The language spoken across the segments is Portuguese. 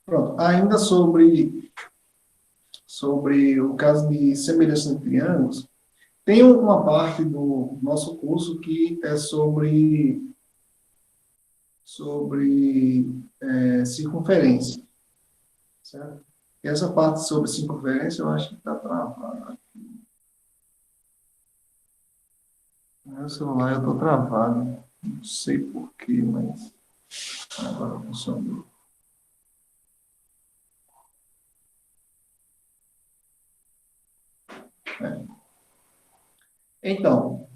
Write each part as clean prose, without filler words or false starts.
Pronto. Ainda sobre o caso de semelhança de triângulos, tem uma parte do nosso curso que é sobre circunferência, certo? E essa parte sobre circunferência eu acho que está travada. No meu celular eu estou travado. Não sei porquê, mas agora funcionou. É. Então,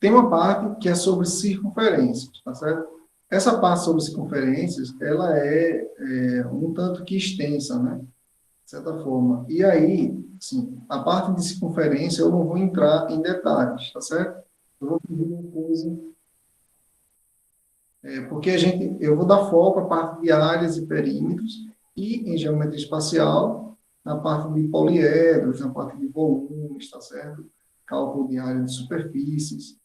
tem uma parte que é sobre circunferências, tá certo? Essa parte sobre circunferências, ela é um tanto que extensa, né? De certa forma. E aí, assim, a parte de circunferência eu não vou entrar em detalhes, tá certo? Eu vou pedir uma coisa, porque eu vou dar foco à parte de áreas e perímetros e em geometria espacial, na parte de poliedros, na parte de volumes, tá certo? Cálculo de área de superfícies,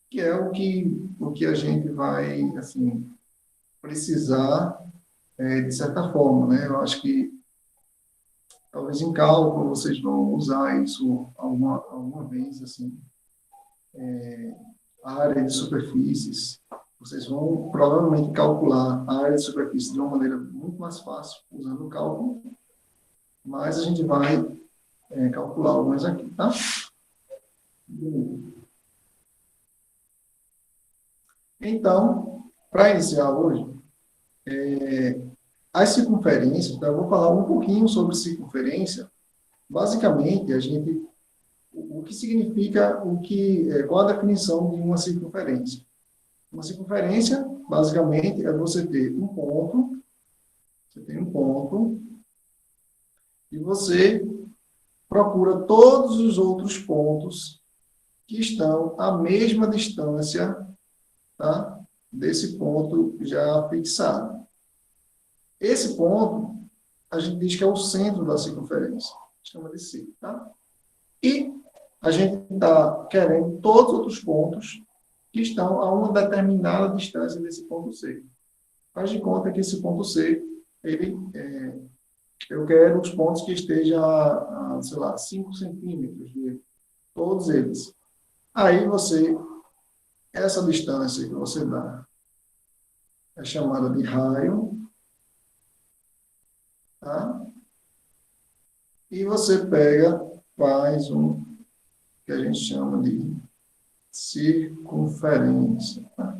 que é o que a gente vai, assim, precisar, de certa forma, né? Eu acho que talvez em cálculo vocês vão usar isso alguma vez, assim, a área de superfícies. Vocês vão provavelmente calcular a área de superfície de uma maneira muito mais fácil, usando o cálculo, mas a gente vai calcular algumas aqui, tá? Então, para iniciar hoje, as circunferências, tá? Eu vou falar um pouquinho sobre circunferência. Basicamente, o que significa, qual a definição de uma circunferência? Uma circunferência, basicamente, é você tem um ponto, e você procura todos os outros pontos que estão à mesma distância, tá? Desse ponto já fixado. Esse ponto, a gente diz que é o centro da circunferência, chama de C, tá? E a gente está querendo todos os outros pontos que estão a uma determinada distância desse ponto C. Faz de conta que esse ponto C, eu quero os pontos que estejam a, sei lá, 5 centímetros de todos eles. Aí essa distância que você dá é chamada de raio, tá? E você faz que a gente chama de circunferência, tá?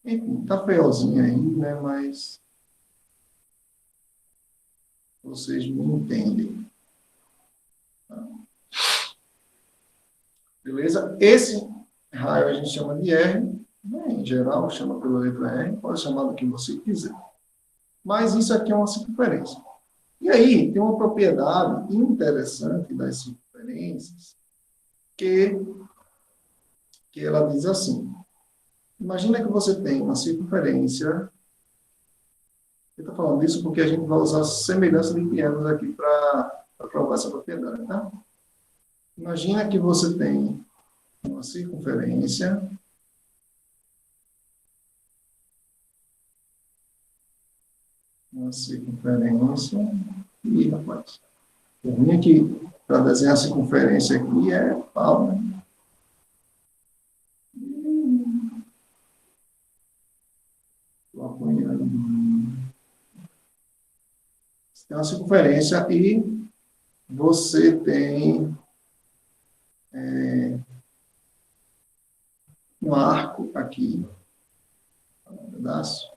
Enfim, tá feiozinho aí, né? Mas vocês me entendem, tá? Beleza? Esse raio a gente chama de R, né? Em geral, chama pela letra R, pode chamar do que você quiser. Mas isso aqui é uma circunferência. E aí, tem uma propriedade interessante das circunferências, que, que ela diz assim: imagina que você tem uma circunferência. Eu estou falando isso porque a gente vai usar semelhança de triângulos aqui para provar essa propriedade, tá? Imagina que você tem uma circunferência, e, rapaz, eu vim aqui para desenhar a circunferência aqui, pau, né? Estou apanhando. Você tem uma circunferência e você tem um arco aqui, um pedaço,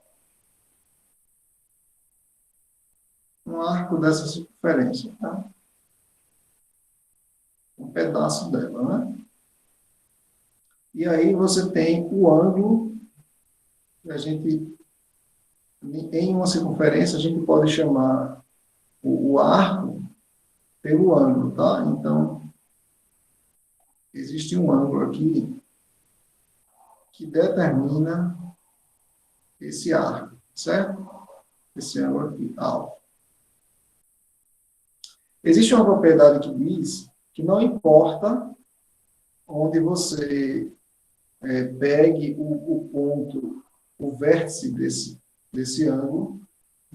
um arco dessa circunferência, tá? Um pedaço dela, né? E aí você tem o ângulo, que a gente, em uma circunferência, a gente pode chamar o arco pelo ângulo, tá? Então, existe um ângulo aqui que determina esse arco, certo? Esse ângulo aqui, alto. Existe uma propriedade que diz que não importa onde você pegue o ponto, o vértice desse ângulo,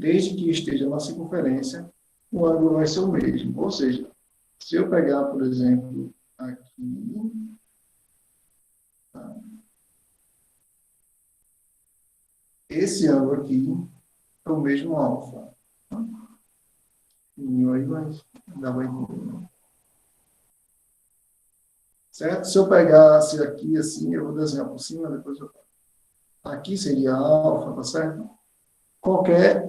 desde que esteja na circunferência, o ângulo vai ser o mesmo. Ou seja, se eu pegar, por exemplo, aqui, tá? Esse ângulo aqui é o mesmo alfa. Tá? E aí vai dar vai entender. Certo? Se eu pegasse aqui assim, eu vou desenhar por cima, depois eu... Aqui seria alfa, tá certo? Qualquer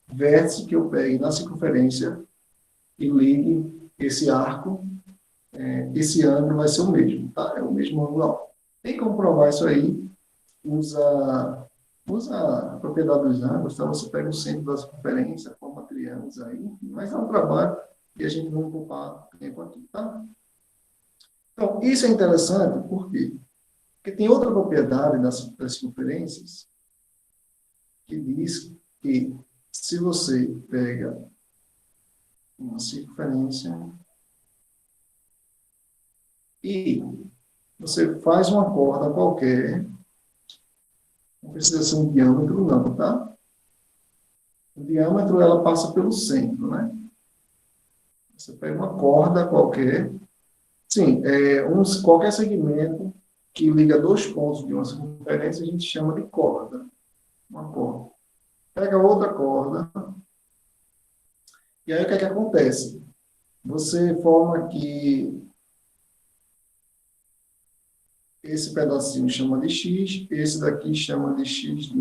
vértice que eu pegue na circunferência e ligue esse arco, esse ângulo vai ser o mesmo, tá? É o mesmo ângulo alfa. Tem como provar isso aí? Usa a propriedade dos ângulos, tá? Você pega o centro da circunferência, forma triângulos aí, mas é um trabalho e a gente não vai ocupar tempo aqui, tá? Então, isso é interessante, por quê? Porque tem outra propriedade das circunferências que diz que se você pega uma circunferência e você faz uma corda qualquer, não precisa ser um diâmetro não, tá? O diâmetro, ela passa pelo centro, né? Você pega uma corda qualquer, sim, qualquer segmento que liga dois pontos de uma circunferência, a gente chama de corda. Uma corda. Pega outra corda, e aí o que é que acontece? Você forma aqui esse pedacinho chama de X, esse daqui chama de X'.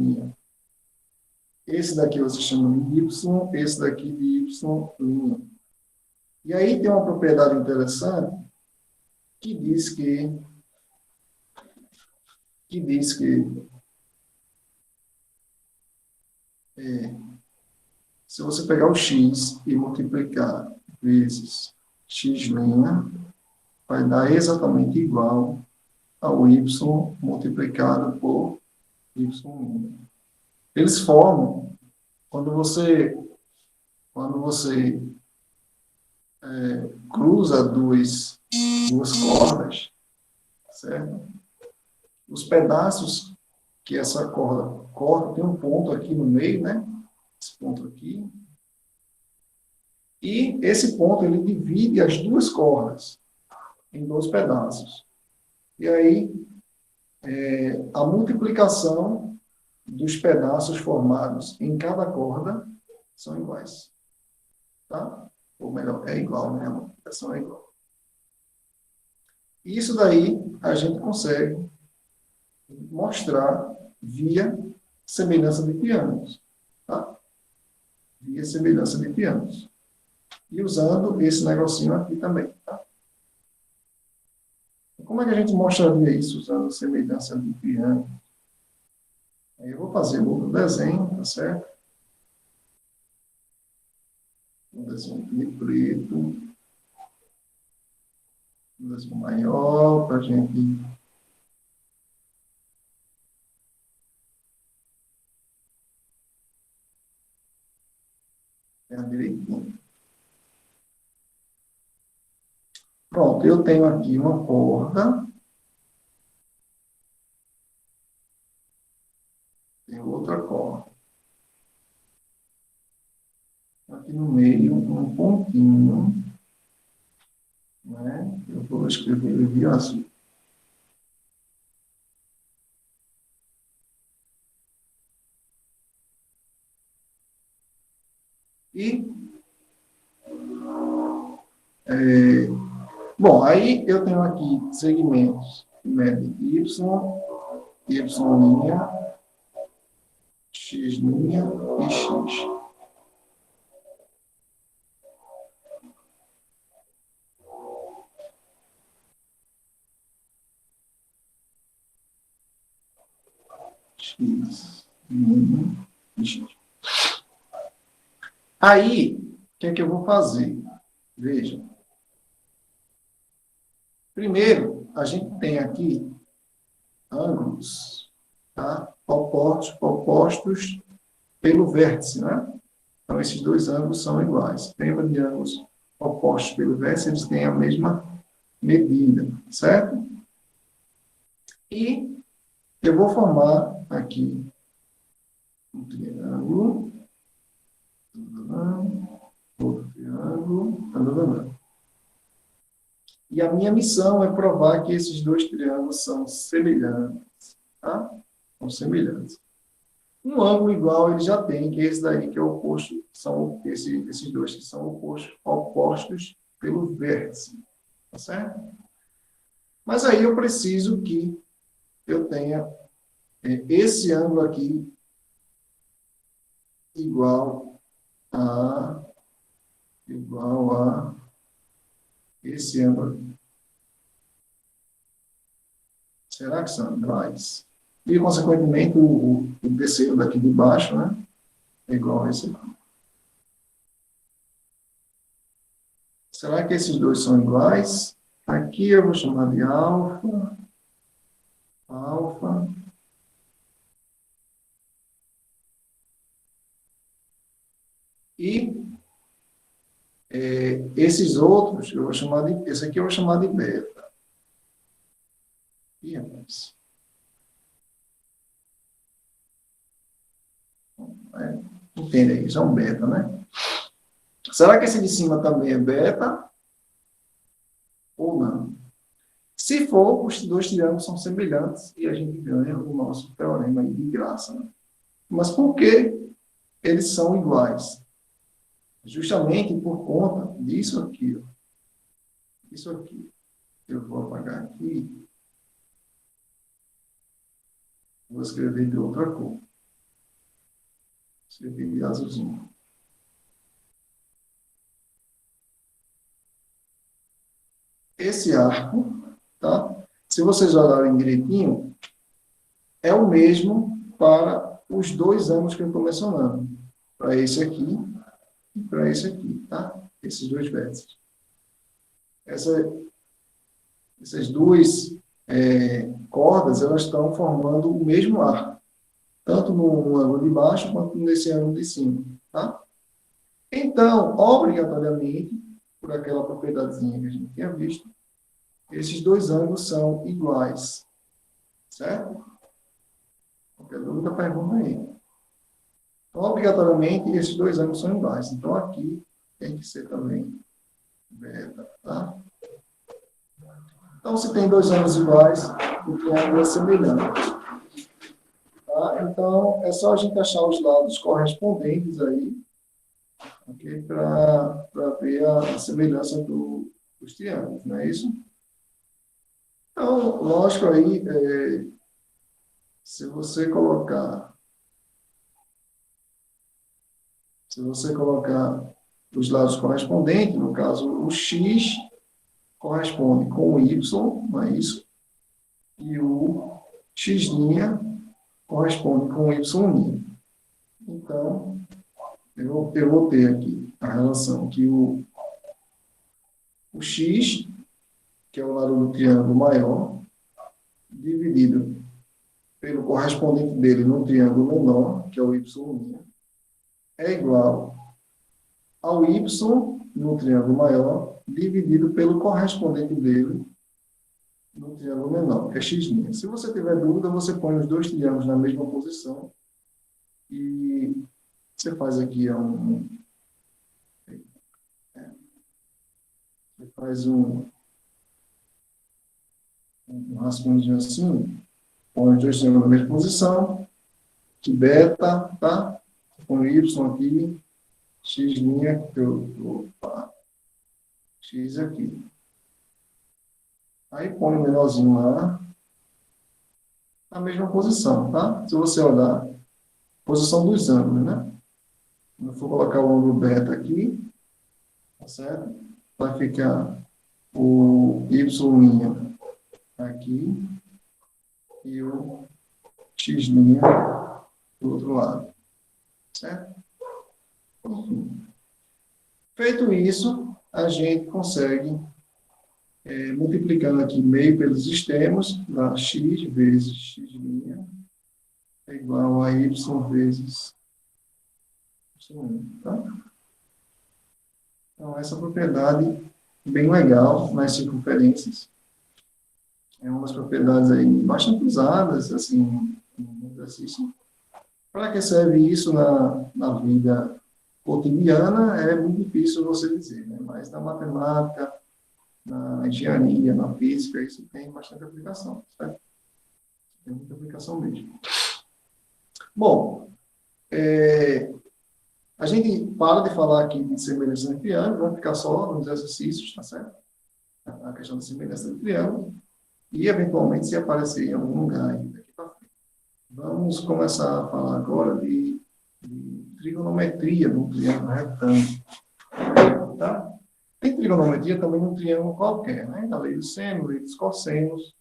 Esse daqui você chama de Y, esse daqui de Y'. E aí tem uma propriedade interessante que diz que se você pegar o X e multiplicar vezes X', vai dar exatamente igual ao Y multiplicado por Y'. Eles formam, quando você cruza duas cordas, certo? Os pedaços que essa corda corta, tem um ponto aqui no meio, né? Esse ponto aqui. E esse ponto, ele divide as duas cordas em dois pedaços. E aí, a multiplicação dos pedaços formados em cada corda são iguais. Tá? Ou melhor, é igual, né? A multiplicação é igual. Isso daí a gente consegue mostrar via semelhança de triângulos. Tá? Via semelhança de triângulos. E usando esse negocinho aqui também. Tá? Como é que a gente mostraria isso usando semelhança de triângulo? Aí eu vou fazer outro desenho, tá certo? Um desenho de preto. Um desenho maior para a gente... direitinho. Pronto, eu tenho aqui uma corda. Tem outra corda. Aqui no meio, um pontinho. Né? Eu vou escrever ele de azul. E, bom, aí eu tenho aqui segmentos que medem Y, Y', X' e X. X', e X. Aí, o que é que eu vou fazer? Veja. Primeiro, a gente tem aqui ângulos, tá? Opostos pelo vértice, né? Então, esses dois ângulos são iguais. Lembra de ângulos opostos pelo vértice, eles têm a mesma medida, certo? E eu vou formar aqui um triângulo. triângulo, outro triângulo, e a minha missão é provar que esses dois triângulos são semelhantes, tá? São semelhantes. Um ângulo igual ele já tem, que é esse daí, que é o oposto, são esses dois que são opostos pelo vértice, tá certo? Mas aí eu preciso que eu tenha esse ângulo aqui igual a esse ângulo. Será que são iguais? E, consequentemente, o terceiro daqui de baixo, né, é igual a esse aqui. Será que esses dois são iguais? Aqui eu vou chamar de alfa. E esses outros, eu vou chamar de... Esse aqui eu vou chamar de beta. E rapaz. Entende aí, isso é um beta, né? Será que esse de cima também é beta? Ou não? Se for, os dois triângulos são semelhantes e a gente ganha o nosso teorema aí de graça, né? Mas por que eles são iguais? Justamente por conta disso aqui, ó. Isso aqui. Eu vou apagar aqui. Vou escrever de outra cor. Escrever de azulzinho. Esse arco, tá? Se vocês olharem direitinho, é o mesmo para os dois ângulos que eu estou mencionando. Para esse aqui e para esse aqui, tá? Esses dois vértices. Essas duas cordas, elas estão formando o mesmo arco. Tanto no ângulo de baixo, quanto nesse ângulo de cima, tá? Então, obrigatoriamente, por aquela propriedadezinha que a gente tinha visto, esses dois ângulos são iguais. Certo? Qualquer dúvida, pergunta aí. Então, obrigatoriamente, esses dois ângulos são iguais. Então, aqui tem que ser também beta, tá? Então, se tem dois ângulos iguais, o triângulo é semelhante. Tá? Então, é só a gente achar os lados correspondentes aí, okay? Para ver a semelhança dos triângulos, não é isso? Então, lógico aí, se você colocar os lados correspondentes, no caso, o x corresponde com o y, não é isso? E o x' corresponde com o y'. Então, eu vou ter aqui a relação que o x, que é o lado do triângulo maior, dividido pelo correspondente dele no triângulo menor, que é o y', é igual ao y no triângulo maior, dividido pelo correspondente dele no triângulo menor, que é x'. Se você tiver dúvida, você põe os dois triângulos na mesma posição e você faz aqui um rascunhozinho assim, põe os dois triângulos na mesma posição, que beta, tá? Com y aqui, x', x aqui. Aí põe o menorzinho lá, na mesma posição, tá? Se você olhar, posição dos ângulos, né? Eu vou colocar o ângulo beta aqui, tá certo? Vai ficar o y' aqui e o x' do outro lado, certo? Enfim. Feito isso, a gente consegue, multiplicando aqui meio pelos extremos, dá x vezes x' é igual a y vezes y', tá? Então, essa propriedade bem legal nas circunferências. É uma das propriedades aí bastante usadas, assim, no exercício. Para que serve isso na vida cotidiana é muito difícil você dizer, né? Mas na matemática, na engenharia, na física, isso tem bastante aplicação, certo? Tem muita aplicação mesmo. Bom, a gente para de falar aqui de semelhança de triângulo, vamos ficar só nos exercícios, tá certo? A questão da semelhança de triângulo, e eventualmente se aparecer em algum lugar aí daqui para frente. Vamos começar a falar agora de trigonometria de um triângulo retângulo, tá? Tem trigonometria também num triângulo qualquer, né? A lei dos senos, lei dos cossenos.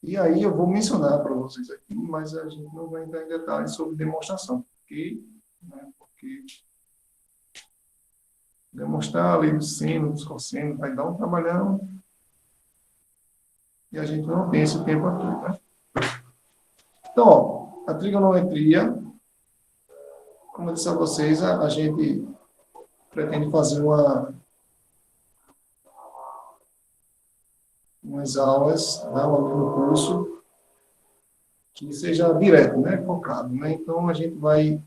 E aí eu vou mencionar para vocês aqui, mas a gente não vai entrar em detalhes sobre demonstração, porque demonstrar a lei dos senos, dos cossenos, vai dar um trabalhão e a gente não tem esse tempo aqui, né? Então, ó, a trigonometria, como eu disse a vocês, a gente pretende fazer umas aulas, tá, no curso, que seja direto, né, focado, né? Então, a gente vai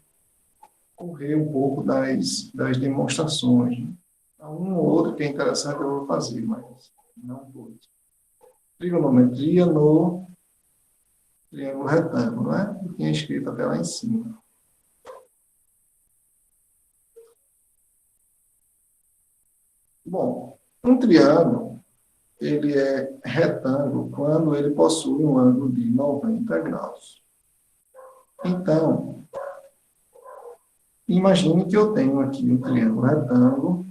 correr um pouco das demonstrações. Né? Um ou outro que é interessante eu vou fazer, mas não todos. Trigonometria no triângulo retângulo, né? Eu tinha escrito até lá em cima. Bom, um triângulo, ele é retângulo quando ele possui um ângulo de 90 graus. Então, imagine que eu tenho aqui um triângulo retângulo,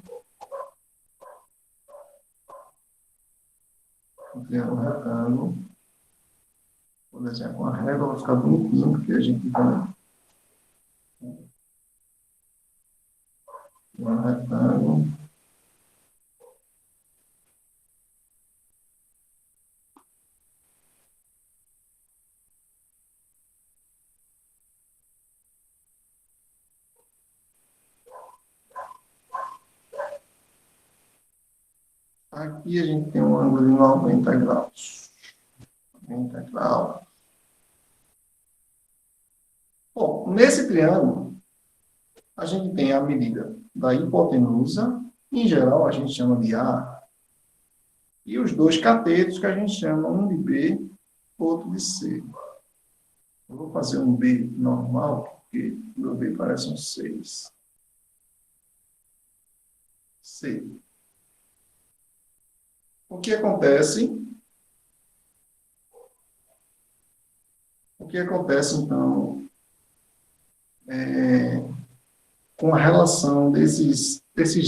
vou desenhar com a régua, vai ficar bonitinho, porque a gente vai um retângulo. Aqui a gente tem um ângulo de 90 graus. 90 graus. Bom, nesse triângulo, a gente tem a medida da hipotenusa, em geral a gente chama de A, e os dois catetos que a gente chama, um de B, outro de C. Eu vou fazer um B normal, porque o meu B parece um 6. C. O que acontece? O que acontece, então, com a relação desses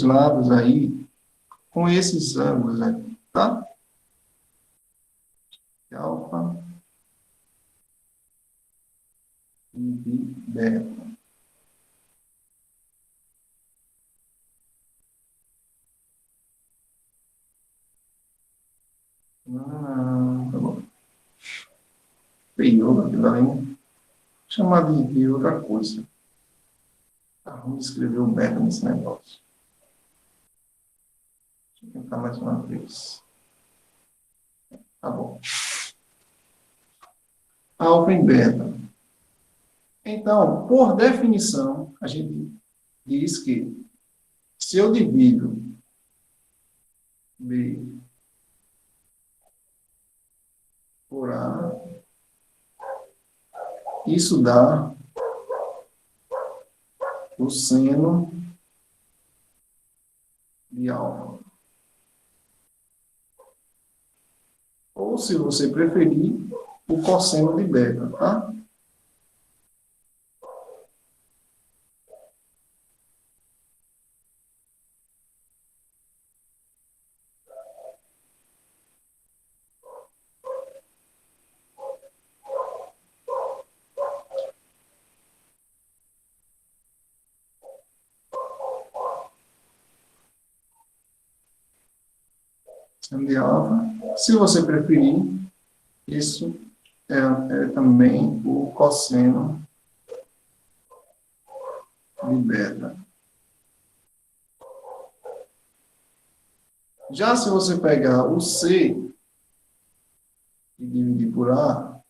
lados aí, com esses ângulos aqui, tá? Alfa e de beta. Tá bom. Feio, aquilo ali. Chamar de outra coisa. Tá ruim escrever o beta nesse negócio. Deixa eu tentar mais uma vez. Tá bom. Alfa e beta. Então, por definição, a gente diz que se eu divido B por A, isso dá o seno de alfa. Ou, se você preferir, o cosseno de beta, tá? Seno de alfa. Se você preferir, isso é também o cosseno de beta. Já se você pegar o C e dividir por A,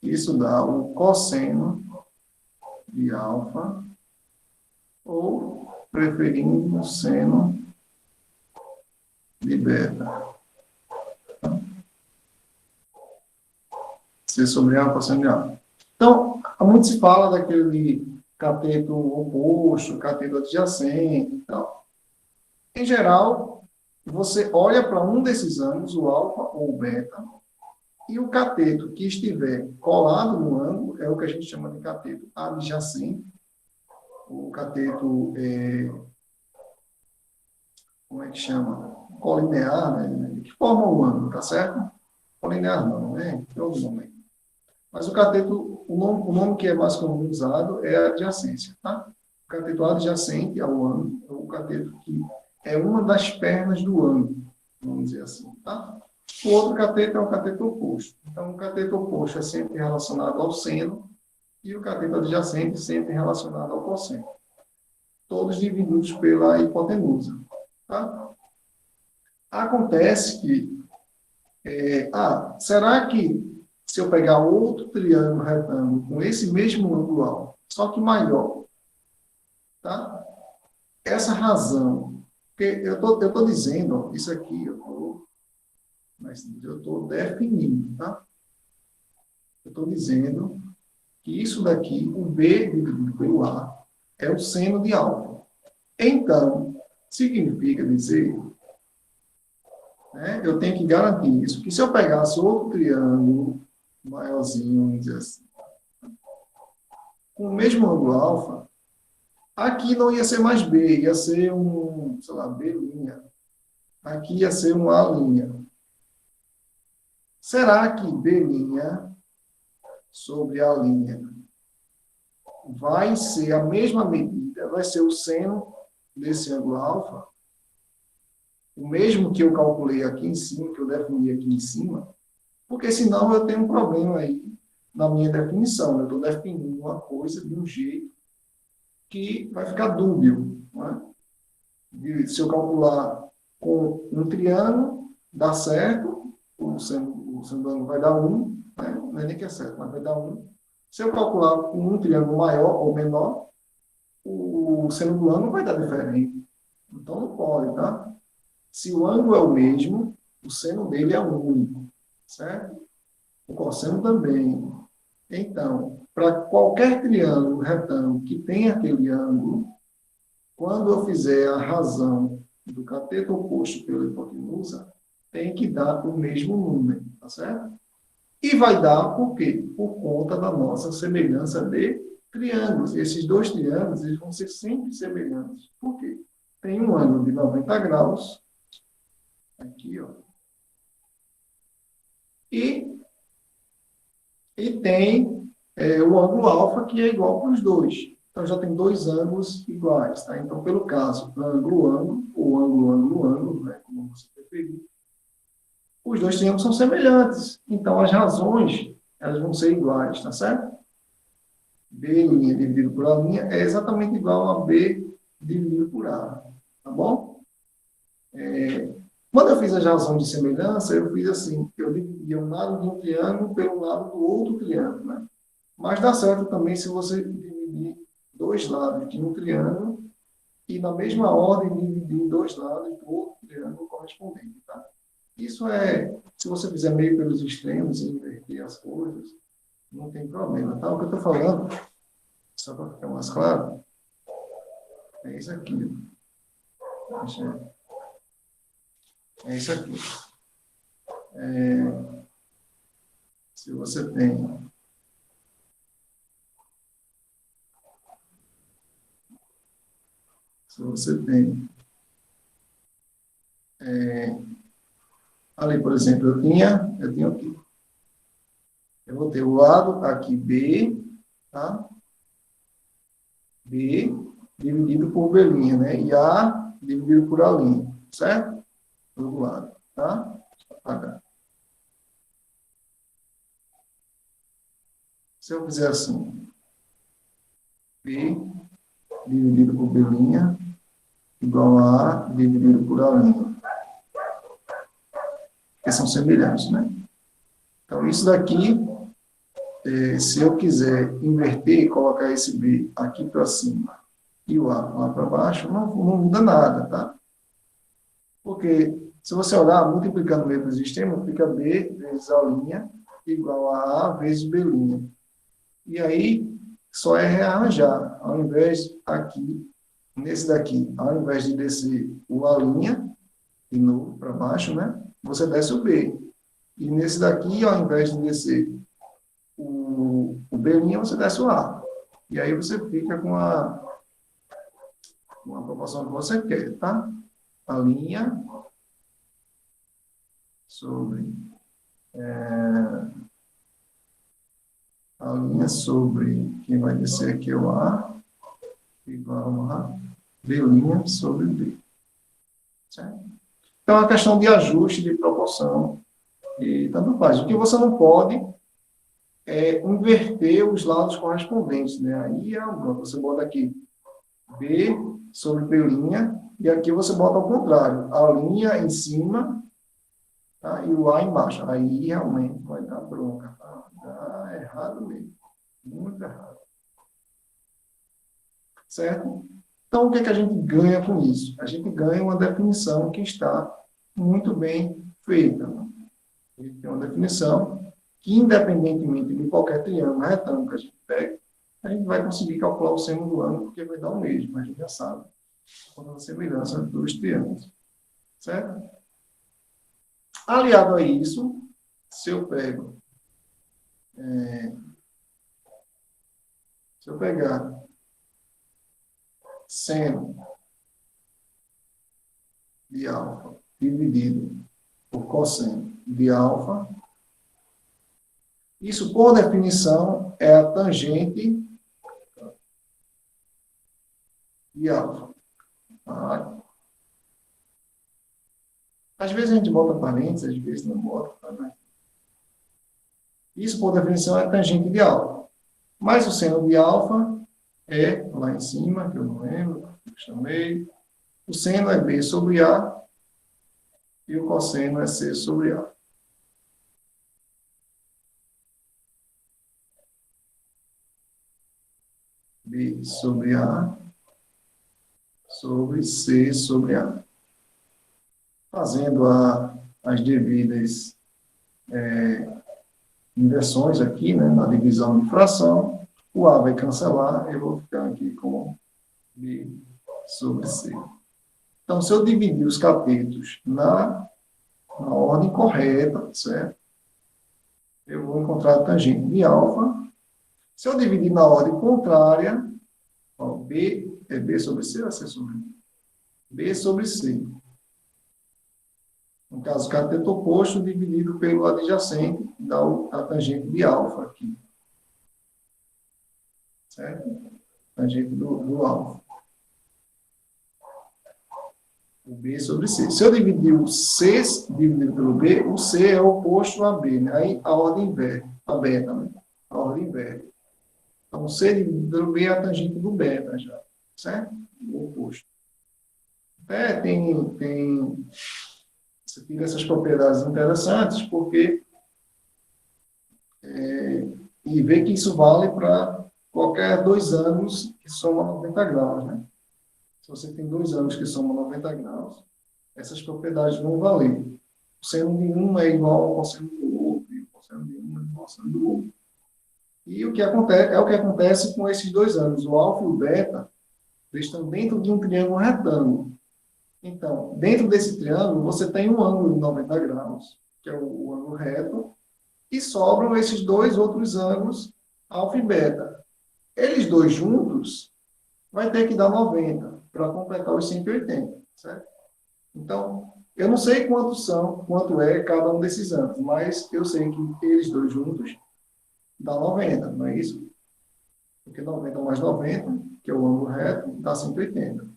Isso dá o cosseno de alfa, ou, preferindo, o seno de beta. C sobre A, cosseno de A. Então, muito se fala daquele cateto oposto, cateto adjacente e tal. Em geral, você olha para um desses ângulos, o alfa ou o beta, e o cateto que estiver colado no ângulo é o que a gente chama de cateto adjacente. O cateto, como é que chama? Colinear, né? Que forma o ângulo, tá certo? Colinear não, né? Tem outro nome aí. Mas o cateto, o nome que é mais comum usado é a adjacência, tá? O cateto adjacente ao ângulo é o cateto que é uma das pernas do ângulo, vamos dizer assim, tá? O outro cateto é o cateto oposto. Então, o cateto oposto é sempre relacionado ao seno e o cateto adjacente sempre relacionado ao cosseno. Todos divididos pela hipotenusa, tá? Acontece que, será que se eu pegar outro triângulo retângulo com esse mesmo ângulo alto, só que maior, tá? Essa razão, porque eu tô dizendo, ó, isso aqui eu estou definindo, tá? Eu estou dizendo que isso daqui, o B dividido pelo A, é o seno de alfa. Então, significa dizer, né, eu tenho que garantir isso, que se eu pegasse outro triângulo maiorzinho, vamos dizer assim, com o mesmo ângulo alfa, aqui não ia ser mais B, ia ser um, sei lá, B'. Aqui ia ser um A'. Será que B' sobre A' vai ser a mesma medida, vai ser o seno desse ângulo alfa, o mesmo que eu calculei aqui em cima, que eu defini aqui em cima, porque senão eu tenho um problema aí na minha definição. Eu estou definindo uma coisa de um jeito que vai ficar dúbio. Não é? Se eu calcular com um triângulo, dá certo, o seno do ângulo vai dar 1, né? Não é nem que é certo, mas vai dar 1. Se eu calcular com um triângulo maior ou menor, o seno do ângulo vai dar diferente. Então não pode, tá? Se o ângulo é o mesmo, o seno dele é único, certo? O cosseno também. Então, para qualquer triângulo retângulo que tenha aquele ângulo, quando eu fizer a razão do cateto oposto pela hipotenusa, tem que dar o mesmo número, tá certo? E vai dar por quê? Por conta da nossa semelhança de triângulos. Esses dois triângulos eles vão ser sempre semelhantes. Por quê? Tem um ângulo de 90 graus, aqui, ó, e tem o ângulo alfa, que é igual para os dois. Então, já tem dois ângulos iguais. Tá? Então, pelo caso, ângulo-ângulo, ou ângulo-ângulo-ângulo, né, como você preferir, os dois triângulos são semelhantes. Então, as razões elas vão ser iguais, tá certo? B' dividido por A' é exatamente igual a B dividido por A. Tá bom? Quando eu fiz as razões de semelhança, eu fiz assim, eu dividia um lado de um triângulo pelo lado do outro triângulo, né? Mas dá certo também se você dividir dois lados de um triângulo e na mesma ordem dividir dois lados do outro triângulo correspondente, tá? Isso se você fizer meio pelos extremos e inverter as coisas, não tem problema, tá? O que eu estou falando, só para ficar mais claro, é isso aqui. É isso aqui. Se você tem ali, por exemplo, eu tinha aqui. Eu vou ter o lado aqui B, tá? B dividido por B', né? E A dividido por A', certo? Do lado, tá? Deixa eu apagar. Se eu fizer assim, B dividido por B' igual a A dividido por A'. Porque são semelhantes, né? Então, isso daqui se eu quiser inverter e colocar esse B aqui para cima e o A lá para baixo, não muda nada, tá? Porque se você olhar, multiplicando B pelo sistema, fica B vezes A' igual a vezes B'. E aí, só é rearranjar. Ao invés aqui, nesse daqui, ao invés de descer o A' de novo para baixo, né? Você desce o B. E nesse daqui, ao invés de descer o B', você desce o A. E aí você fica com a proporção que você quer, tá? A linha sobre quem vai descer aqui é o A, igual a B' sobre B. Certo? Então, é uma questão de ajuste de proporção e tanto faz. O que você não pode é inverter os lados correspondentes, né? Aí você bota aqui B sobre B', e aqui você bota ao contrário, a linha em cima, tá? E o A embaixo. Aí realmente vai dar bronca, tá? Dá errado mesmo. Muito errado. Certo? Então, o que é que a gente ganha com isso? A gente ganha uma definição que está muito bem feita. Né? A gente tem uma definição que, independentemente de qualquer triângulo retângulo que a gente pegue, a gente vai conseguir calcular o seno do ângulo, porque vai dar o mesmo, a gente já sabe, quando a semelhança dos triângulos. Certo? Aliado a isso, se eu pego, se eu pegar seno de alfa dividido por cosseno de alfa, isso, por definição, é a tangente de alfa. Tá? Às vezes a gente bota parênteses, às vezes não bota. Tá? Isso, por definição, é a tangente de alfa. Mas o seno de alfa é, lá em cima, que eu não lembro, eu chamei. O seno é B sobre A e o cosseno é C sobre A. B sobre A sobre C sobre A. Fazendo as devidas inversões aqui, né, na divisão de fração, o A vai cancelar, eu vou ficar aqui com B sobre C. Então, se eu dividir os catetos na ordem correta, certo? Eu vou encontrar a tangente de alfa. Se eu dividir na ordem contrária, ó, B é B sobre C ou C sobre B? B sobre C. No caso, cateto oposto dividido pelo adjacente, dá a tangente de alfa aqui. Certo? Tangente do alfa. O B sobre C. Se eu dividir o C dividido pelo B, o C é oposto a B. Né? Aí a ordem inverte. A beta, né? A ordem inverte. Então, C dividido pelo B é a tangente do beta já. Certo? O oposto. Até você tira essas propriedades interessantes, porque e vê que isso vale para qualquer dois ângulos que somam 90 graus. Né? Se você tem dois ângulos que somam 90 graus, essas propriedades vão valer. O seno de um é igual ao cosseno do outro, e o cosseno de um é igual ao cosseno do outro. E o que acontece com esses dois ângulos. O alfa e o beta, eles estão dentro de um triângulo retângulo. Então, dentro desse triângulo, você tem um ângulo de 90 graus, que é o ângulo reto, e sobram esses dois outros ângulos, alfa e beta. Eles dois juntos vai ter que dar 90 para completar os 180, certo? Então, eu não sei quanto é cada um desses ângulos, mas eu sei que eles dois juntos dá 90, não é isso? Porque 90 mais 90, que é o ângulo reto, dá 180.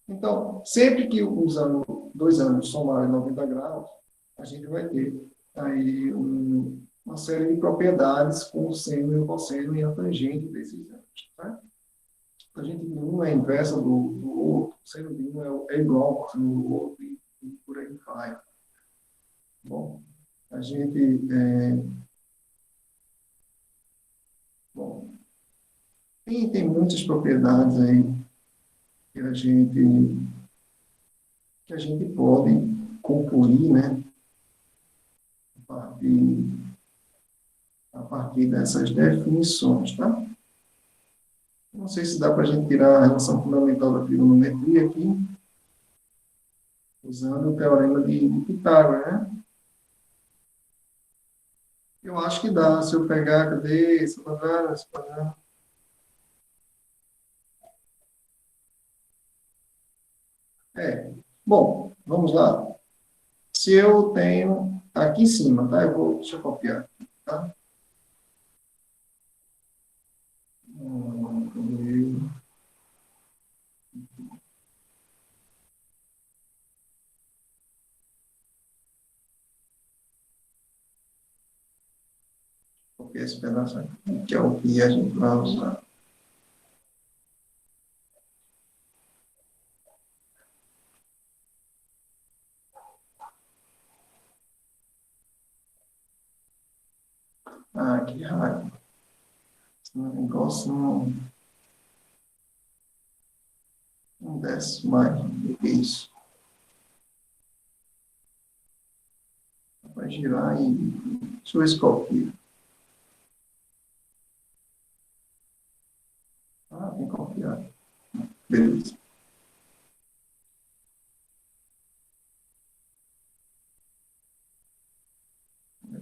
Então, sempre que os dois ângulos somarem 90 graus, a gente vai ter aí uma série de propriedades com o seno e o cosseno e a tangente desses ângulos. Tá? A tangente de um é inversa do outro, o seno de um é igual ao cosseno do outro e por aí vai. Bom, a gente E tem muitas propriedades aí que a gente pode concluir, né, a partir dessas definições, tá? Não sei se dá para a gente tirar a relação fundamental da trigonometria aqui, usando o teorema de Pitágoras, né? Eu acho que dá, se eu pegar, cadê esse quadrado, esse quadrado? Bom, vamos lá. Se eu tenho aqui em cima, tá? Deixa eu copiar, tá? Copiar esse pedaço aqui, que é o que a gente vai usar. Ah, que raiva. Esse negócio não desce mais do que isso. Vai girar e... Deixa eu ver se copia. Ah, tem que copiar. Beleza.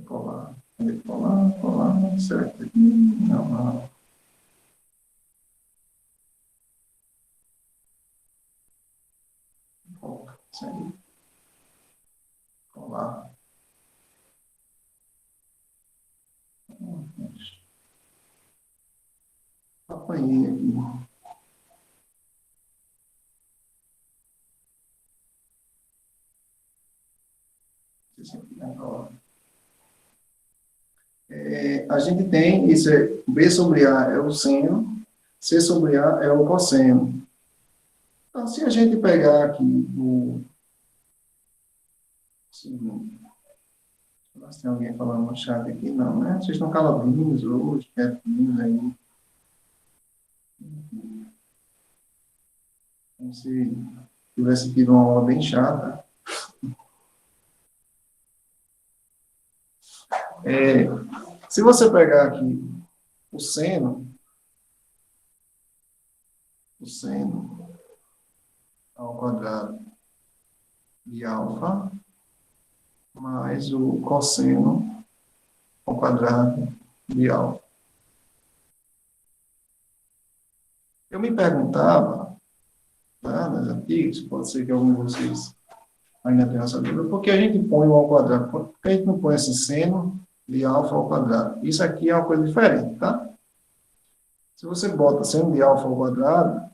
Colar, certo. Não. Volta, segue. Colar. Apanhei aqui. A gente tem, isso é, B sobre A é o seno, C sobre A é o cosseno. Então, se a gente pegar aqui o seguinte, se tem alguém falando no chat aqui, não, né? Vocês estão caladinhos hoje, quietinhos aí. Como se tivesse tido uma aula bem chata. Se você pegar aqui o seno ao quadrado de alfa mais o cosseno ao quadrado de alfa. Eu me perguntava, tá, nas antigas, pode ser que algum de vocês ainda tenha essa dúvida, por que a gente põe o ao quadrado? Por que a gente não põe esse seno de alfa ao quadrado? Isso aqui é uma coisa diferente, tá? Se você bota seno de alfa ao quadrado,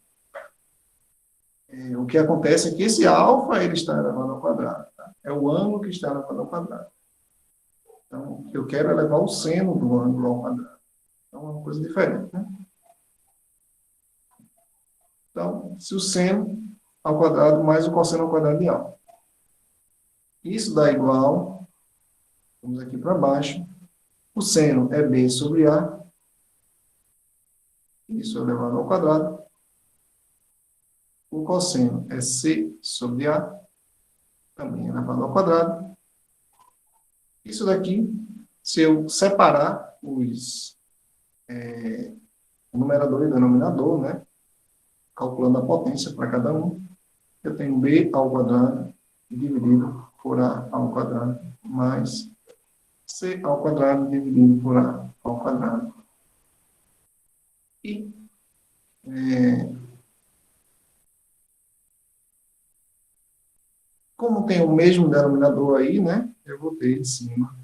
o que acontece é que esse alfa ele está elevado ao quadrado. Tá? É o ângulo que está elevado ao quadrado. Então, eu quero elevar o seno do ângulo ao quadrado. Então, é uma coisa diferente, né? Então, se o seno ao quadrado mais o cosseno ao quadrado de alfa. Isso dá igual, vamos aqui para baixo, o seno é B sobre A, isso é elevado ao quadrado. O cosseno é C sobre A, também elevado ao quadrado. Isso daqui, se eu separar o numerador e denominador, né, calculando a potência para cada um, eu tenho B ao quadrado dividido por A ao quadrado mais C ao quadrado dividido por A ao quadrado. E como tem o mesmo denominador aí, né, eu vou ter em cima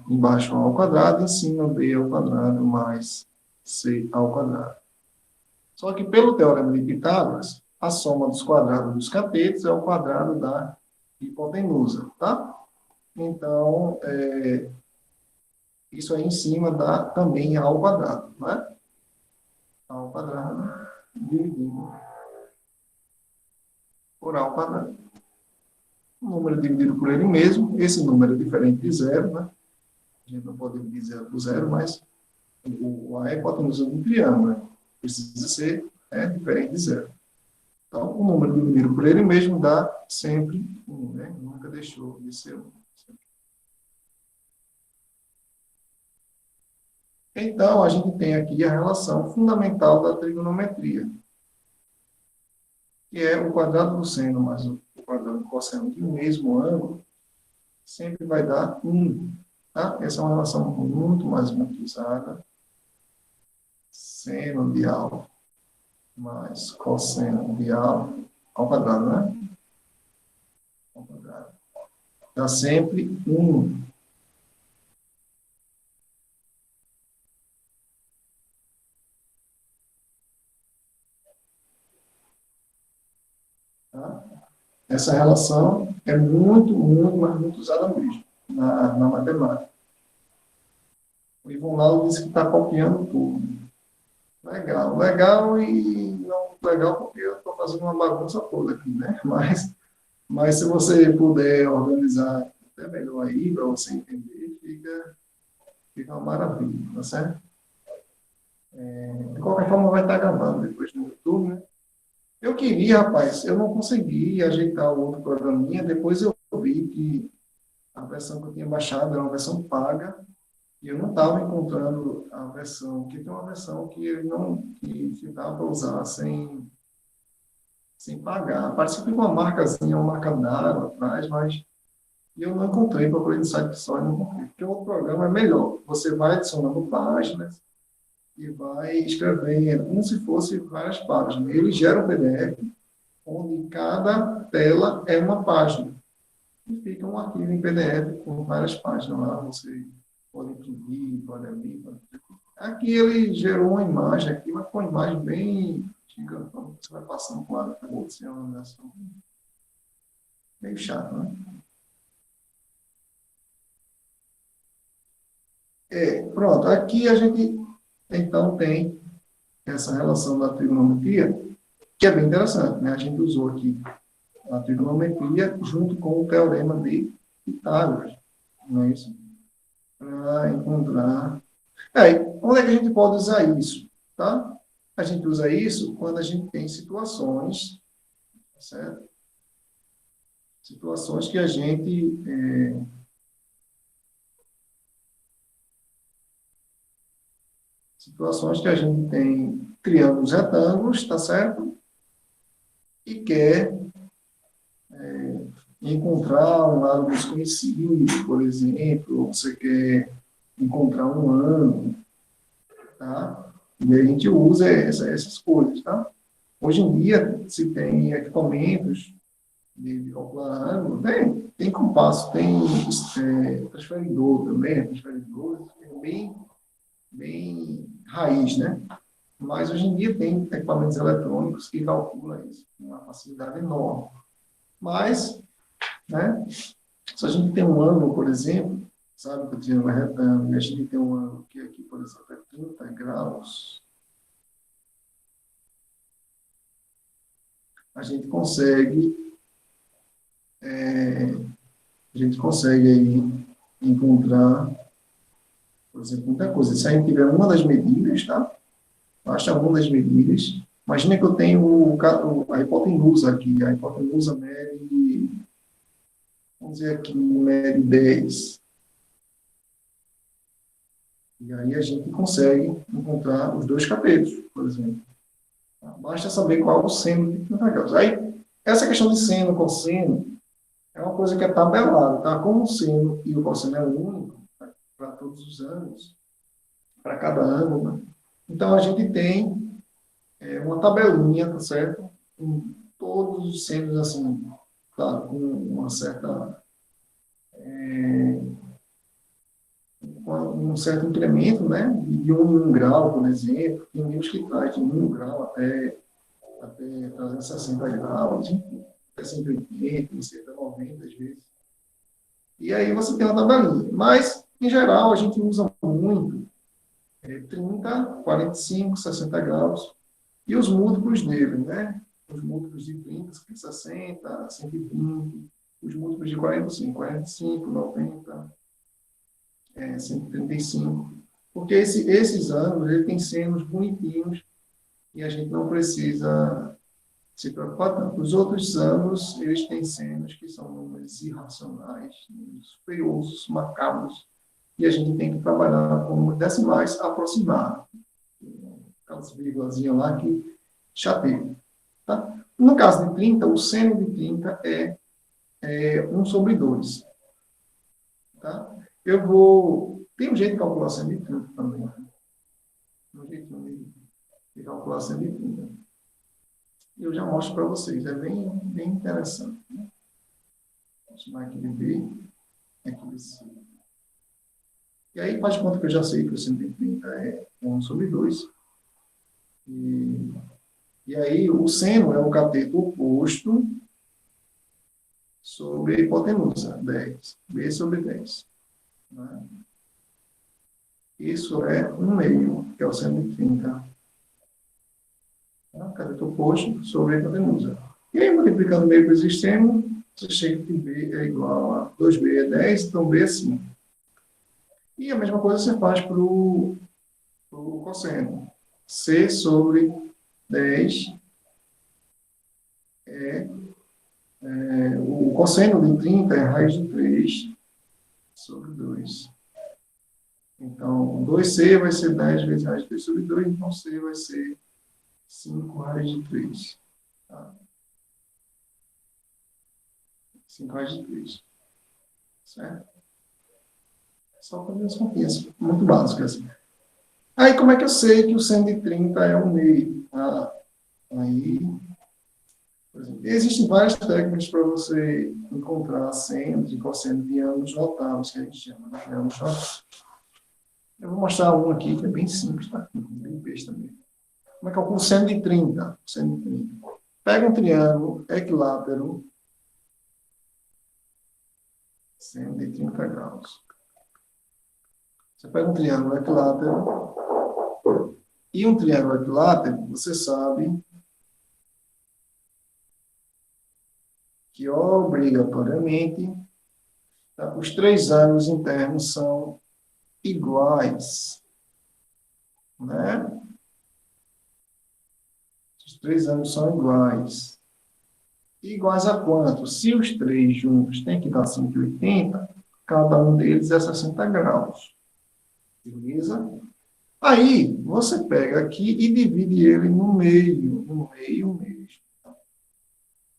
embaixo A ao quadrado, em cima B ao quadrado mais C ao quadrado. Só que pelo teorema de Pitágoras, a soma dos quadrados dos catetos é o quadrado da hipotenusa, tá? Então, isso aí em cima dá também A ao quadrado, né? A ao quadrado dividido por A ao quadrado. O número dividido por ele mesmo, esse número é diferente de zero, né? A gente não pode dividir zero por zero, mas a hipotenusa do triângulo, né? Precisa ser diferente de zero. Então, o número dividido por ele mesmo dá sempre 1, né? Nunca deixou de ser 1. Então, a gente tem aqui a relação fundamental da trigonometria, que é o quadrado do seno mais o quadrado do cosseno de um mesmo ângulo, sempre vai dar 1. Tá? Essa é uma relação muito usada. Seno de alfa mais cosseno de alfa ao quadrado, né? Ao quadrado. Dá sempre 1. Tá? Essa relação é mas muito usada mesmo na matemática. O Ivonaldo disse que está copiando tudo. Legal, legal e não legal porque eu estou fazendo uma bagunça toda aqui, né? Mas se você puder organizar até melhor aí, para você entender, fica uma maravilha, tá certo? De qualquer forma, vai estar gravando depois no YouTube, né? Eu queria, rapaz, eu não consegui ajeitar o outro programinha, depois eu vi que a versão que eu tinha baixado era uma versão paga, e eu não estava encontrando a versão, que tem uma versão que ele não, que dá para usar sem pagar. Parece que uma marcazinha, uma marca d'água atrás, mas eu não encontrei, procurei no site só e não encontrei. Porque o programa é melhor. Você vai adicionando páginas e vai escrevendo, como se fosse várias páginas. Ele gera um PDF, onde cada tela é uma página. E fica um arquivo em PDF com várias páginas lá. Você pode imprimir, pode abrir. Aqui ele gerou uma imagem aqui, mas com uma imagem bem gigantão. Você vai passando com lado para o outro, sem organização. Meio chato, né? Pronto, aqui a gente então tem essa relação da trigonometria, que é bem interessante, né? A gente usou aqui a trigonometria junto com o teorema de Pitágoras, não é isso? Para encontrar. Onde é que a gente pode usar isso? Tá? A gente usa isso quando a gente tem situações, certo? Situações que a gente tem triângulos retângulos, tá certo? E quer encontrar um lado desconhecido, por exemplo, ou você quer encontrar um ângulo, tá? E a gente usa essas coisas, tá? Hoje em dia se tem equipamentos de calcular ângulo, tem compasso, tem transferidor também, transferidor é bem raiz, né? Mas hoje em dia tem equipamentos eletrônicos que calculam isso com uma facilidade enorme. Mas, né, se a gente tem um ângulo, por exemplo, sabe que o triângulo é retângulo, e a gente tem um ângulo que aqui, por exemplo, é 30 graus, a gente consegue aí encontrar, por exemplo, muita coisa. Se a gente tiver uma das medidas, tá? Baixa uma das medidas. Imagina que eu tenho a hipotenusa aqui. A hipotenusa mede, vamos dizer aqui, mede 10. E aí a gente consegue encontrar os dois catetos, por exemplo. Basta saber qual é o seno de 30 graus. Aí, essa questão de seno, cosseno, é uma coisa que é tabelada, tá? Como o seno e o cosseno é único para todos os ângulos, para cada ângulo, né? Então, a gente tem uma tabelinha, tá certo? Com todos os senos, assim, claro, com uma certa... um certo incremento, né? De 1 grau, por exemplo. Tem uns que traz de 1 grau até 360 graus, enfim, até 180, 190 às vezes. E aí você tem uma tabelinha. Mas, em geral, a gente usa muito 30, 45, 60 graus e os múltiplos dele, né? Os múltiplos de 30, 60, 120, os múltiplos de 45, 45, 90, 135. Porque esses ângulos, ele tem senos bonitinhos e a gente não precisa se preocupar tanto. Os outros ângulos, eles têm senos que são números irracionais, números feiosos, macabros, e a gente tem que trabalhar com números decimais aproximados. Aquelas vírgulazinhas lá que chateiam. Tá? No caso de 30, o seno de 30 é 1 sobre 2. Tá? Eu vou... Tem um jeito de calcular seno de 30 também. Né? Um jeito de calcular seno de 30. Eu já mostro para vocês. É bem interessante. Né? Vou chamar aqui de B. Aqui de C. E aí faz de conta que eu já sei que o seno de 30 é 1 sobre 2. E aí o seno é o cateto oposto sobre a hipotenusa, 10. B sobre 10. Né? Isso é 1 meio, que é o seno de 30. Tá? Cateto oposto sobre a hipotenusa. E aí, multiplicando meio por extremo, você chega que B é igual a 2B é 10, então B é 5. E a mesma coisa você faz para o cosseno. C sobre 10 o cosseno de 30 é raiz de 3 sobre 2. Então, 2C vai ser 10 vezes raiz de 3 sobre 2, então C vai ser 5 raiz de 3. Tá? 5 raiz de 3. Certo? Só fazer as continhas muito básicas. Aí, como é que eu sei que o seno de 30 é 1 meio? Aí, por exemplo, existem várias técnicas para você encontrar senos e cossenos de ângulos notáveis, que a gente chama de ângulos notáveis. Eu vou mostrar um aqui que é bem simples, tá? Bem besta mesmo. Como é que é o seno de 30? Seno de 30. Pega um triângulo equilátero, seno de 30 graus. Você pega um triângulo equilátero e um triângulo equilátero, você sabe que obrigatoriamente os 3 ângulos internos são iguais. Né? Os 3 ângulos são iguais. Iguais a quanto? Se os 3 juntos têm que dar 180, cada um deles é 60 graus. Beleza? Aí, você pega aqui e divide ele no meio. No meio mesmo.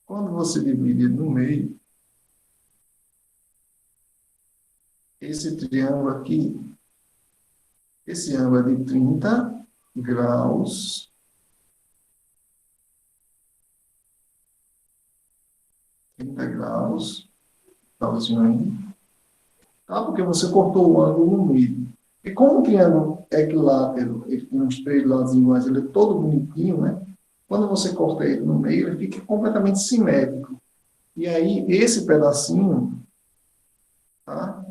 Quando você divide ele no meio, esse triângulo aqui, esse ângulo é de 30 graus. 30 graus. Talzinho aí. Tá? Porque você cortou o ângulo no meio. E como o triângulo equilátero, ele tem uns 3 lados iguais, ele é todo bonitinho, né? Quando você corta ele no meio, ele fica completamente simétrico. E aí, esse pedacinho, tá?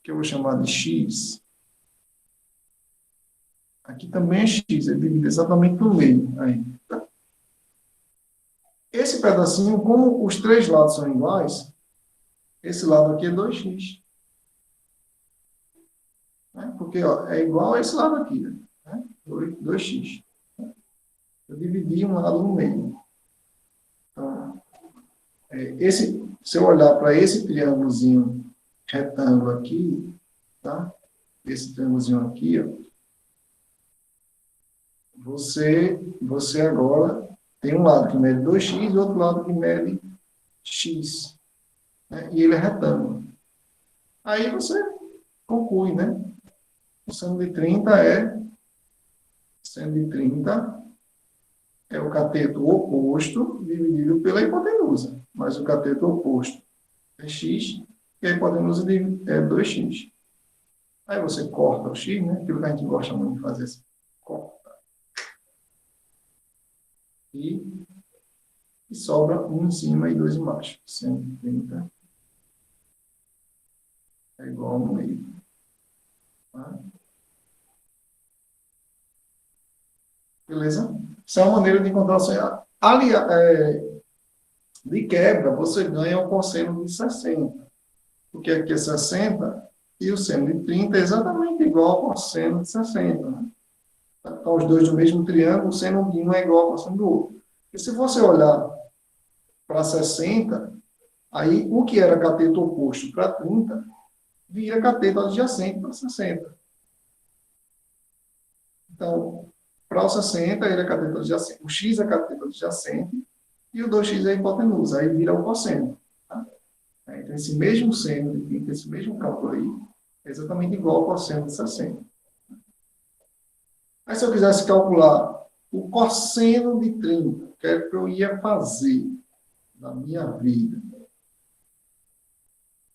Que eu vou chamar de X, aqui também é X, ele divide exatamente no meio. Aí, tá? Esse pedacinho, como os 3 lados são iguais, esse lado aqui é 2x. Né? Porque ó, é igual a esse lado aqui, né? 2x. Eu dividi um lado no meio. Então, se eu olhar para esse triângulozinho retângulo aqui, tá? Esse triângulozinho aqui, ó, você agora tem um lado que mede 2x e outro lado que mede x. Né? E ele é retângulo. Aí você conclui, né? O seno de 30 é o cateto oposto dividido pela hipotenusa. Mas o cateto oposto é x e a hipotenusa é 2x. Aí você corta o x, né? Aquilo que a gente gosta muito de fazer assim. Corta. E sobra 1 em cima e 2 embaixo. 130 é igual a 1 meio. Tá? Beleza? Essa é uma maneira de encontrar o seno. De quebra, você ganha o cosseno de 60. Porque aqui é 60 E o seno de 30 é exatamente igual ao seno de 60. Né? Então, os dois do mesmo triângulo, o seno de um é igual ao seno do outro. E se você olhar para 60, aí o que era cateto oposto para 30, vira cateto adjacente para 60. Então, para o 60, ele é cateto adjacente. O x é cateto adjacente e o 2x é a hipotenusa. Aí vira o cosseno. Tá? Então, esse mesmo seno de 30, esse mesmo cálculo aí, é exatamente igual ao cosseno de 60. Aí, se eu quisesse calcular o cosseno de 30, que é o que eu ia fazer na minha vida,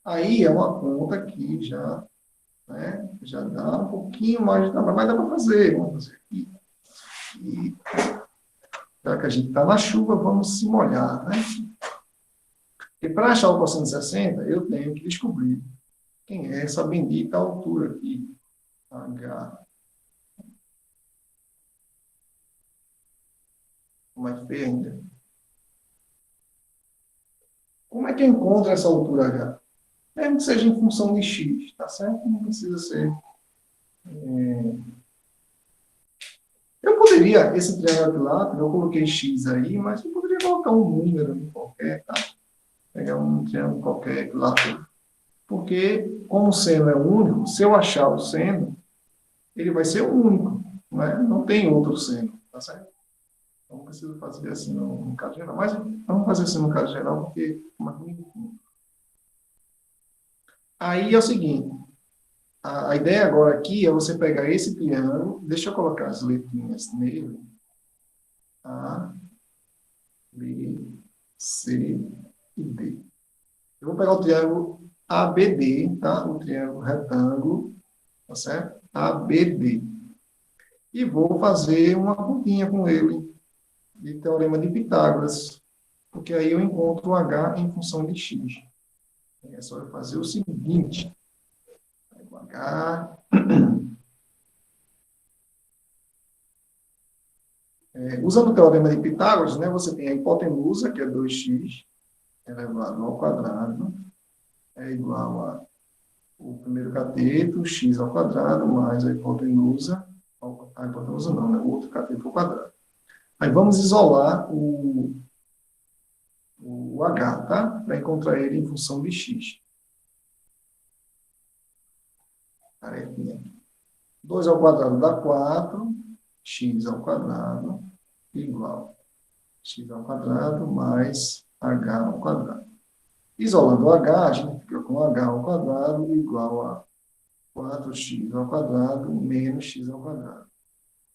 aí é uma conta que já, né, já dá um pouquinho mais de trabalho, mas dá para fazer. Vamos fazer aqui. E, já que a gente está na chuva, vamos se molhar, né? E para achar o cosseno de 60, eu tenho que descobrir quem é essa bendita altura aqui. H. Mais feia ainda. Como é que eu encontro essa altura H? Mesmo que seja em função de x, tá certo? Não precisa ser. Eu poderia, esse triângulo equilátero, eu coloquei x aí, mas eu poderia colocar um número qualquer, tá? Pegar um triângulo qualquer equilátero. Porque, como o seno é único, se eu achar o seno, ele vai ser único, não é? Não tem outro seno, tá certo? Então, não preciso fazer assim no caso geral. Mas vamos fazer assim no caso geral, porque é mais bonitinho. Aí é o seguinte, a ideia agora aqui é você pegar esse triângulo, deixa eu colocar as letrinhas nele, A, B, C e D. Eu vou pegar o triângulo ABD, tá? O triângulo retângulo, tá certo? ABD. E vou fazer uma continha com ele, de teorema de Pitágoras, porque aí eu encontro o H em função de X. É só eu fazer o seguinte, o H, usando o teorema de Pitágoras, né, você tem a hipotenusa, que é 2x elevado ao quadrado, é igual a o primeiro cateto, x ao quadrado, mais a hipotenusa não, né, o outro cateto ao quadrado. Aí vamos isolar o H, tá? Para encontrar ele em função de x. Tarefinha. 2 ao quadrado dá 4, x ao quadrado igual x ao quadrado mais h ao quadrado. Isolando o h, a gente fica com h ao quadrado igual a 4x ao quadrado menos x ao quadrado.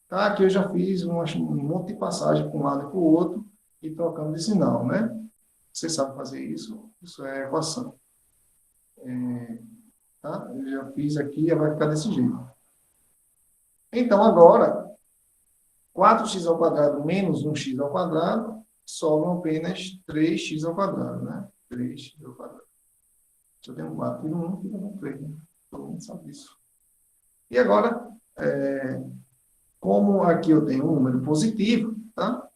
Tá? Aqui eu já fiz um monte de passagem para um lado e para o outro e trocando de sinal, né? Você sabe fazer isso? Isso é equação. Tá? Eu já fiz aqui e vai ficar desse jeito. Então, agora, 4x ao quadrado menos 1x ao quadrado sobram apenas 3x ao quadrado, né? 3x ao quadrado. Se eu tenho 4 e 1, fica com 3, né? Todo mundo sabe disso. E agora, como aqui eu tenho um número positivo, tá?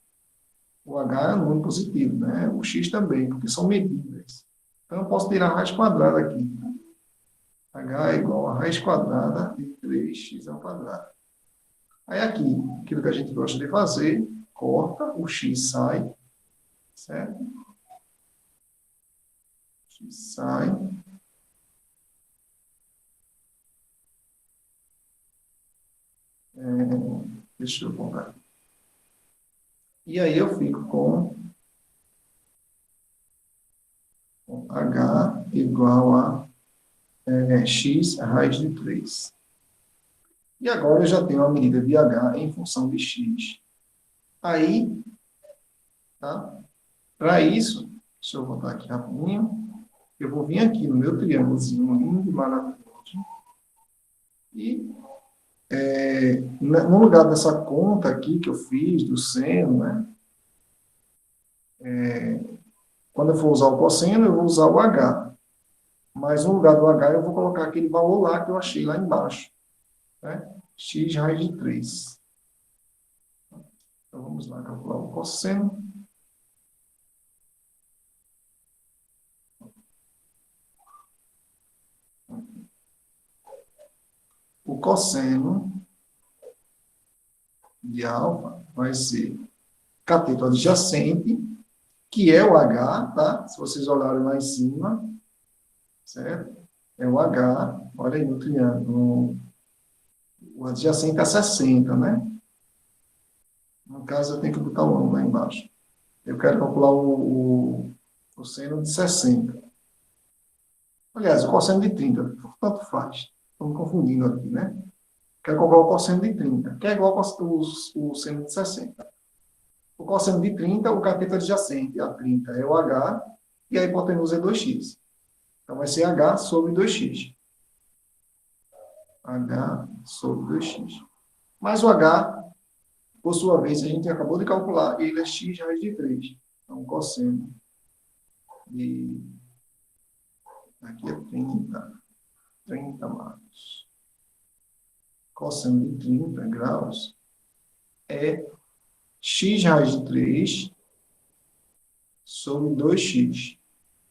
O h é um número positivo, né? O x também, porque são medidas. Então, eu posso tirar a raiz quadrada aqui. H é igual a raiz quadrada de 3x ao quadrado. Aí aqui, aquilo que a gente gosta de fazer, corta, o x sai, certo? O x sai. Deixa eu colocar. E aí eu fico com h igual a x raiz de 3. E agora eu já tenho a medida de h em função de x. Aí, tá? Para isso, deixa eu voltar aqui rapidinho. Eu vou vir aqui no meu triângulozinho lindo e maravilhoso. E no lugar dessa conta aqui que eu fiz do seno, né? Quando eu for usar o cosseno, eu vou usar o h. Mas no lugar do h, eu vou colocar aquele valor lá que eu achei lá embaixo. Né? X raiz de 3. Então, vamos lá calcular o cosseno. cosseno de alfa vai ser cateto adjacente, que é o H, tá? Se vocês olharem lá em cima, certo? É o H, olha aí no triângulo. O adjacente é 60, né? No caso, eu tenho que botar o ângulo lá embaixo. Eu quero calcular o seno de 60. Aliás, o cosseno de 30, tanto faz. Estou me confundindo aqui, né? Quero calcular o cosseno de 30, que é igual o seno de 60. O cosseno de 30, o cateto adjacente a 30 é o H, e a hipotenusa é 2x. Então, vai ser H sobre 2x. H sobre 2x. Mas o H, por sua vez, a gente acabou de calcular, ele é x raiz de 3. Então, cosseno de... Aqui é 30 mais. Cosseno de 30 graus é x raiz de 3 sobre 2x.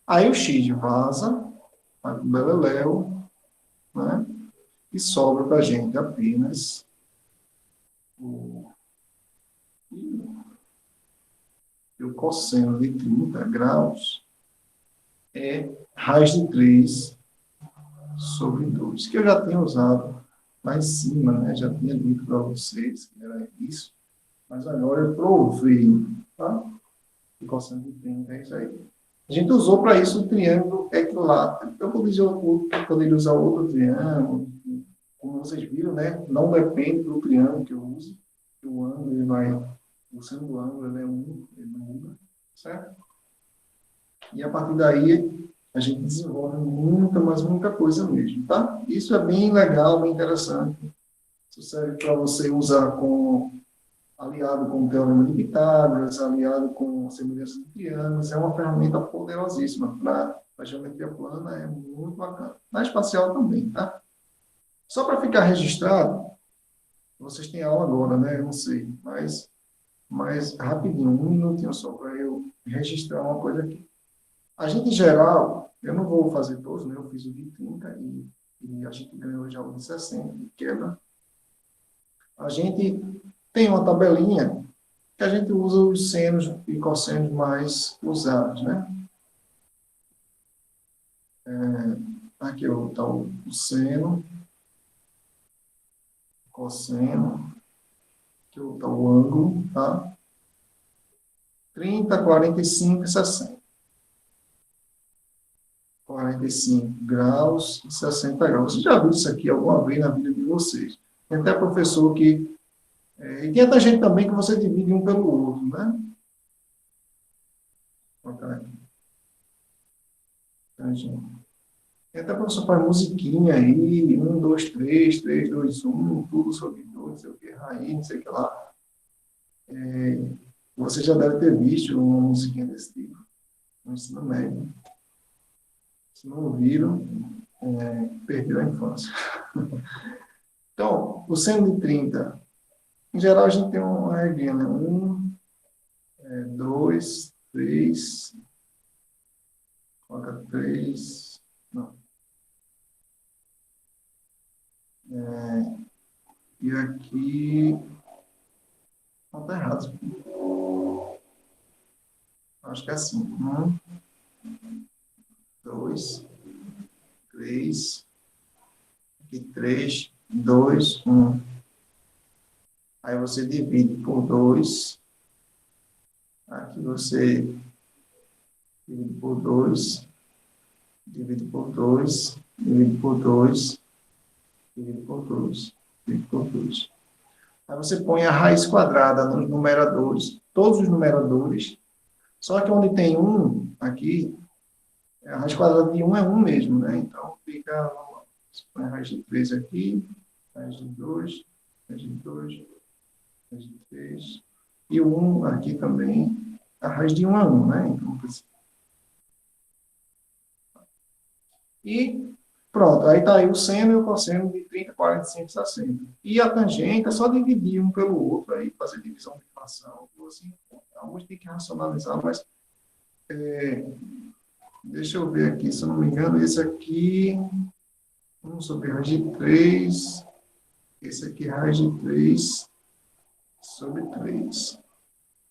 Aí o x vaza, vai para o beleléu, né? E sobra para a gente apenas o cosseno de 30 graus é raiz de 3 sobre 2, que eu já tinha usado lá em cima, né? Já tinha dito para vocês que era isso, mas agora eu provei, tá? O cosseno de 30 é isso aí. A gente usou para isso o triângulo equilátero. Eu poderia usar outro triângulo, como vocês viram, né? Não depende do triângulo que eu use, que o ângulo ele vai, o seno do ângulo ele é único, ele não muda, certo? E a partir daí a gente desenvolve muita, mas muita coisa mesmo, tá? Isso é bem legal, bem interessante. Isso serve para você usar aliado com o teorema de Pitágoras, aliado com semelhança de triângulos, é uma ferramenta poderosíssima para a geometria plana, é muito bacana. Na espacial também, tá? Só para ficar registrado, vocês têm aula agora, né? Eu não sei, mas rapidinho, um minutinho só para eu registrar uma coisa aqui. A gente, em geral, eu não vou fazer todos, né? Eu fiz o de 30 e a gente ganhou já o de 60, de quebra. A gente tem uma tabelinha que a gente usa os senos e cossenos mais usados, né? Aqui está o seno, cosseno, aqui está o ângulo, tá? 30, 45 e 60. 45 graus e 60 graus. Vocês já viram isso aqui alguma vez na vida de vocês? Tem até professor que... e tem até gente também que você divide um pelo outro, né? Vou botar aqui. Tem até professor faz musiquinha aí, 1, 2, 3, 3, 2, 1, tudo sobre tudo, não sei o que, raiz, não sei o que lá. Você já deve ter visto uma musiquinha desse tipo, no ensino médio. Se não ouviram, perdeu a infância. Então, o seno de 30, em geral, a gente tem uma regrinha, né? 1, 2, 3, coloca 3, não. E aqui, não está errado. Acho que é assim. 1, 2, 3, aqui 3, 2, 1. Aí você divide por 2. Aqui você divide por 2, divide por 2, divide por 2, divide por 2, divide por 2. Aí você põe a raiz quadrada nos numeradores, todos os numeradores, só que onde tem 1, aqui, a raiz quadrada de 1 é 1 mesmo, né? Então, fica, você põe a raiz de 3 aqui, raiz de 2, raiz de 2, raiz de 3, e o 1 aqui também, a raiz de 1 é 1, né? Então, e pronto, aí está aí o seno e o cosseno de 30, 45, 60. E a tangente é só dividir um pelo outro, aí fazer divisão de fração. Assim, alguns tem que racionalizar, mas deixa eu ver aqui, se eu não me engano, esse aqui, 1 sobre raiz de 3, Esse aqui, raiz de 3 sobre 3.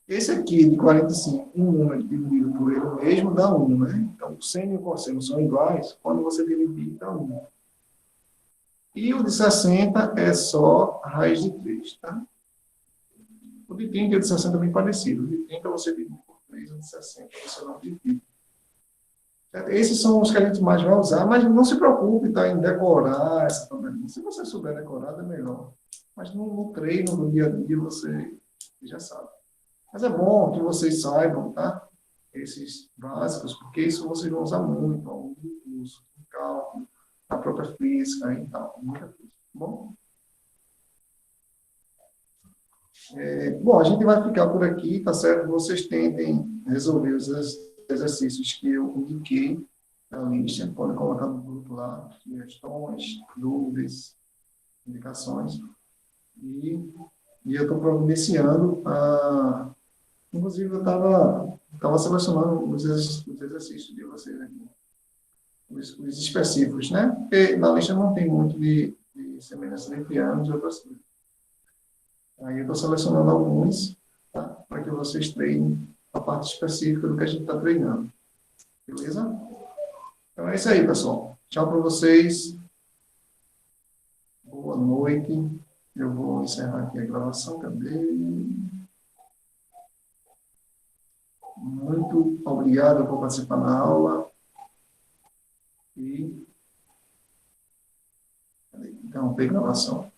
Esse aqui, de 45, um número dividido por ele mesmo, dá 1, né? Então, o seno e o cosseno são iguais quando você dividir, dá 1. E o de 60 é só raiz de 3, tá? O de 30 e o de 60 é bem parecido. O de 30 você divide por 3, o de 60 você não divide. Esses são os que a gente mais vai usar, mas não se preocupe, tá, em decorar essa tabelinha. Se você souber decorar, é melhor. Mas no treino, no dia a dia, você já sabe. Mas é bom que vocês saibam, tá? Esses básicos, porque isso vocês vão usar muito ao longo do curso, no cálculo, na própria física e tal. Muita coisa. Bom? Bom, a gente vai ficar por aqui, tá certo? Vocês tentem resolver os exercícios que eu indiquei na lista. Podem colocar no grupo lá, sugestões, dúvidas, indicações. E eu estou providenciando a. Inclusive, eu estava selecionando os exercícios de vocês aqui, os específicos, né? Porque na lista não tem muito de semelhança entre anos e outras coisas. Aí eu estou selecionando alguns, tá? Para que vocês treinem a parte específica do que a gente está treinando. Beleza? Então é isso aí, pessoal. Tchau para vocês. Boa noite. Eu vou encerrar aqui a gravação. Cadê? Muito obrigado por participar na aula. E interromper a gravação.